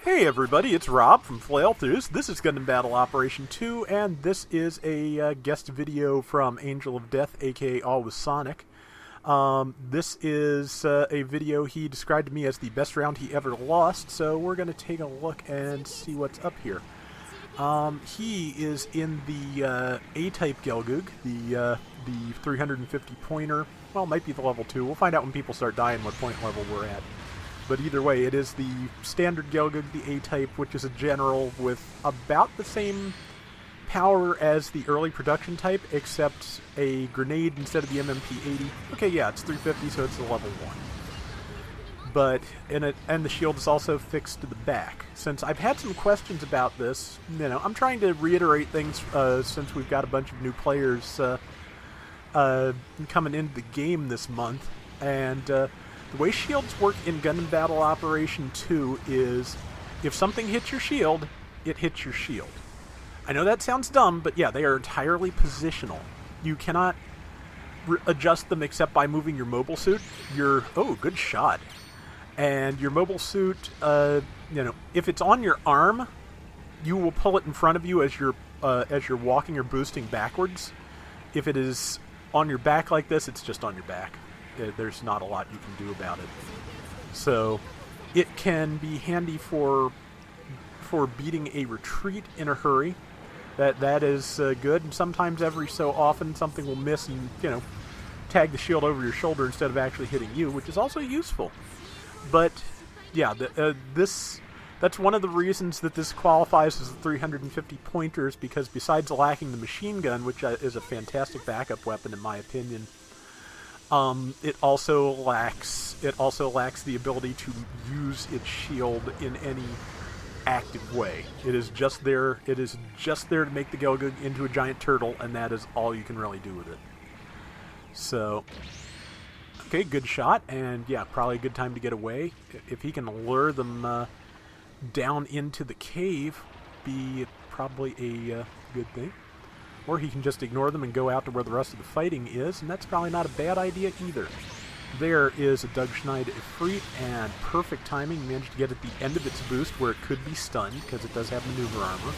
Hey everybody, it's Rob from Flailthroughs. This is Gundam Battle Operation 2, and this is a guest video from Angel of Death, aka AlwaysSonic. This is a video he described to me as the best round he ever lost, so we're going to take a look and see what's up here. He is in the A-type Gelgoog, the 350 pointer. Well, it might be the level 2. We'll find out when people start dying what point level we're at. But either way, it is the standard Gelgoog, the A-type, which is a general with about the same power as the early production type, except a grenade instead of the MMP-80. Okay, yeah, it's 350, so it's a level 1. But and the shield is also fixed to the back. Since I've had some questions about this, I'm trying to reiterate things since we've got a bunch of new players coming into the game this month, and the way shields work in Gundam Battle Operation 2 is if something hits your shield, it hits your shield. I know that sounds dumb, but yeah, they are entirely positional. You cannot adjust them except by moving your mobile suit. Oh, good shot. And your mobile suit, if it's on your arm, you will pull it in front of you as you're walking or boosting backwards. If it is on your back like this, it's just on your back. There's not a lot you can do about it. So it can be handy for beating a retreat in a hurry. That is good, and sometimes every so often something will miss and tag the shield over your shoulder instead of actually hitting you, which is also useful. But yeah, that's one of the reasons that this qualifies as a 350 pointers, because besides lacking the machine gun, which is a fantastic backup weapon in my opinion, it also lacks the ability to use its shield in any active way. It is just there to make the Gelgoog into a giant turtle, and that is all you can really do with it. So, okay, good shot, and yeah, probably a good time to get away. If he can lure them down into the cave, be probably a good thing. Or he can just ignore them and go out to where the rest of the fighting is, and that's probably not a bad idea either. There is a Doug Schneid Ifrit, and perfect timing. Managed to get at the end of its boost where it could be stunned, because it does have maneuver armor.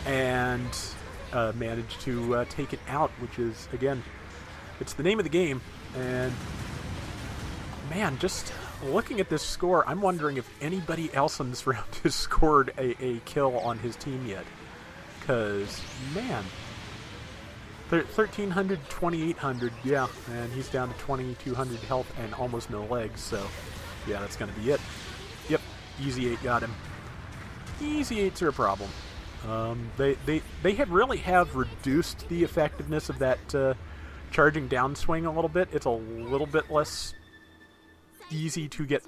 And managed to take it out, which is, again, it's the name of the game. And, man, just looking at this score, I'm wondering if anybody else in this round has scored a kill on his team yet. Because, man, 1,300, 2,800, yeah, and he's down to 2,200 health and almost no legs, so yeah, that's going to be it. Yep, Easy 8 got him. Easy 8s are a problem. They really have reduced the effectiveness of that charging downswing a little bit. It's a little bit less easy to get,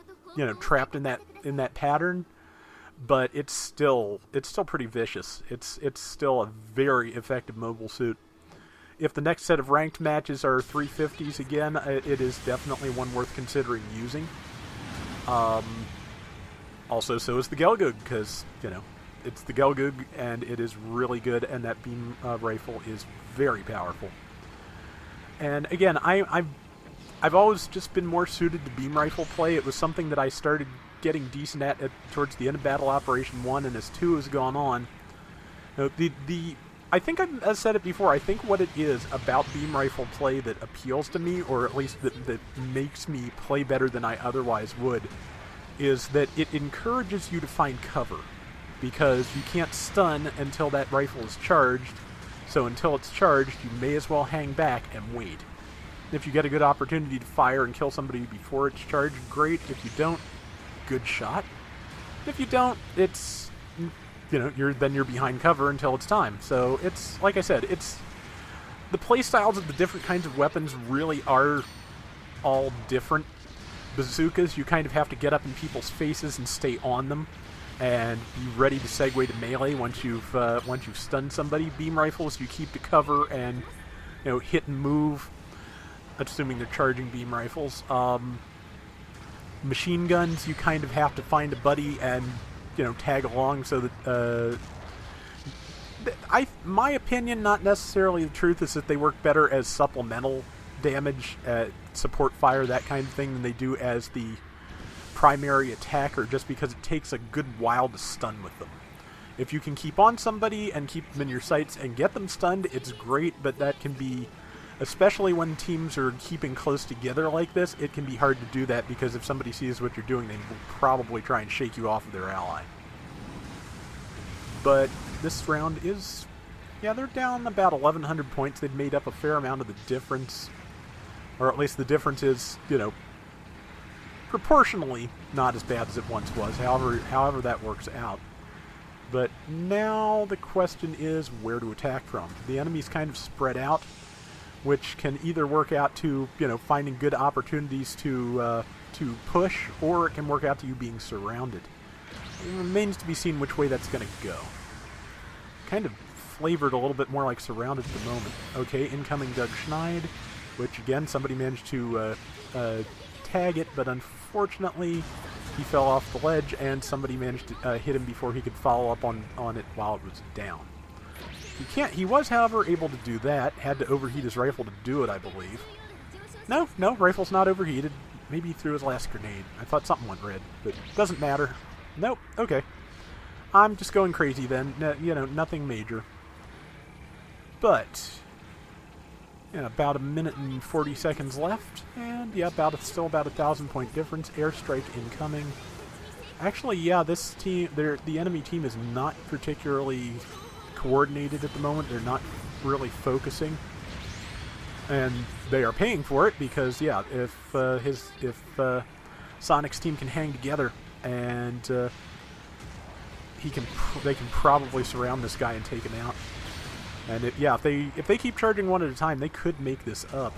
trapped in that pattern. But it's still pretty vicious. It's still a very effective mobile suit. If the next set of ranked matches are 350s again, it is definitely one worth considering using. Also, so is the Gelgoog, because it's the Gelgoog and it is really good, and that beam rifle is very powerful. And again, I've always just been more suited to beam rifle play. It was something that I started getting decent at towards the end of Battle Operation 1, and as 2 has gone on, I think I've said it before, I think what it is about beam rifle play that appeals to me, or at least that makes me play better than I otherwise would, is that it encourages you to find cover, because you can't stun until that rifle is charged, so until it's charged, you may as well hang back and wait. If you get a good opportunity to fire and kill somebody before it's charged, great. If you don't, good shot. If you don't, it's you're behind cover until it's time. So it's, like I said, it's the play styles of the different kinds of weapons really are all different. Bazookas, you kind of have to get up in people's faces and stay on them, and be ready to segue to melee once you've stunned somebody. Beam rifles, you keep to cover and hit and move, assuming they're charging beam rifles. Machine guns, you kind of have to find a buddy and tag along, so that my opinion, not necessarily the truth, is that they work better as supplemental damage, support fire, that kind of thing, than they do as the primary attacker just because it takes a good while to stun with them. If you can keep on somebody and keep them in your sights and get them stunned, it's great, but that can be, especially when teams are keeping close together like this, it can be hard to do that because if somebody sees what you're doing, they will probably try and shake you off of their ally. But this round is, yeah, they're down about 1,100 points. They've made up a fair amount of the difference, or at least the difference is, you know, proportionally not as bad as it once was, however that works out. But now the question is where to attack from. The enemy's kind of spread out, which can either work out to, you know, finding good opportunities to push, or it can work out to you being surrounded. It remains to be seen which way that's going to go. Kind of flavored a little bit more like surrounded at the moment. Okay, incoming Doug Schneid, which again, somebody managed to tag it, but unfortunately he fell off the ledge, and somebody managed to hit him before he could follow up on it while it was down. He was, however, able to do that. Had to overheat his rifle to do it, I believe. No, rifle's not overheated. Maybe he threw his last grenade. I thought something went red, but doesn't matter. Nope, okay. I'm just going crazy then. You know, nothing major. But, you know, about a minute and 40 seconds left, and yeah, still about 1,000-point difference. Airstrike incoming. Actually, yeah, this team, the enemy team is not particularly coordinated at the moment. They're not really focusing, and they are paying for it because, yeah, if Sonic's team can hang together and they can probably surround this guy and take him out. And if they keep charging one at a time, they could make this up.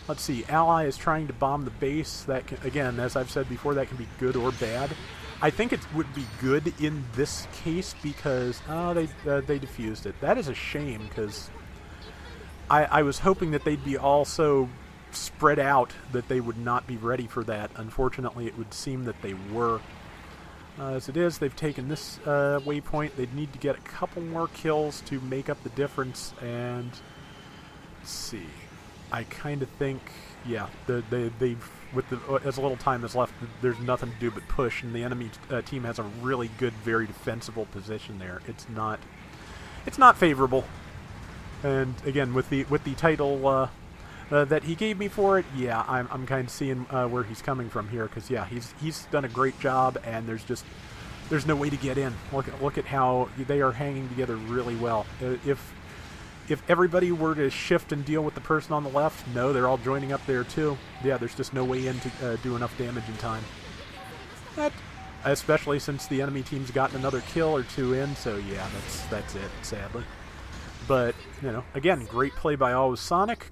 Let's see. Ally is trying to bomb the base. That can, again, as I've said before, that can be good or bad. I think it would be good in this case because they defused it. That is a shame because I was hoping that they'd be all so spread out that they would not be ready for that. Unfortunately, it would seem that they were. As it is, they've taken this waypoint. They'd need to get a couple more kills to make up the difference. And let's see. I kind of think, yeah, they've as little time is left, there's nothing to do but push, and the enemy team has a really good, very defensible position there. It's not favorable. And again, with the title that he gave me for it, yeah, I'm kind of seeing where he's coming from here, because yeah, he's done a great job, and there's no way to get in. Look at how they are hanging together really well. If everybody were to shift and deal with the person on the left, no, they're all joining up there too. Yeah, there's just no way in to do enough damage in time. Especially since the enemy team's gotten another kill or two in, so yeah, that's it, sadly. But, you know, again, great play by AlwaysSonic.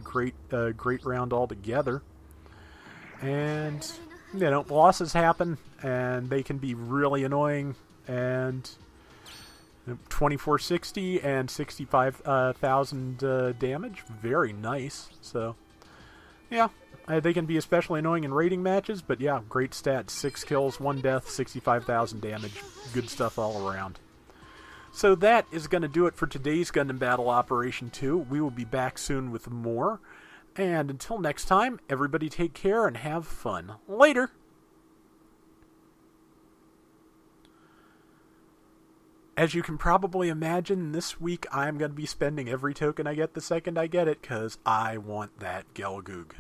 Great round altogether. And, you know, losses happen, and they can be really annoying, and 2460 and 65,000 damage. Very nice. So, yeah, they can be especially annoying in rating matches, but yeah, great stats. 6 kills, 1 death, 65,000 damage. Good stuff all around. So that is going to do it for today's Gundam Battle Operation 2. We will be back soon with more. And until next time, everybody take care and have fun. Later! As you can probably imagine, this week I'm going to be spending every token I get the second I get it, because I want that Gelgoog.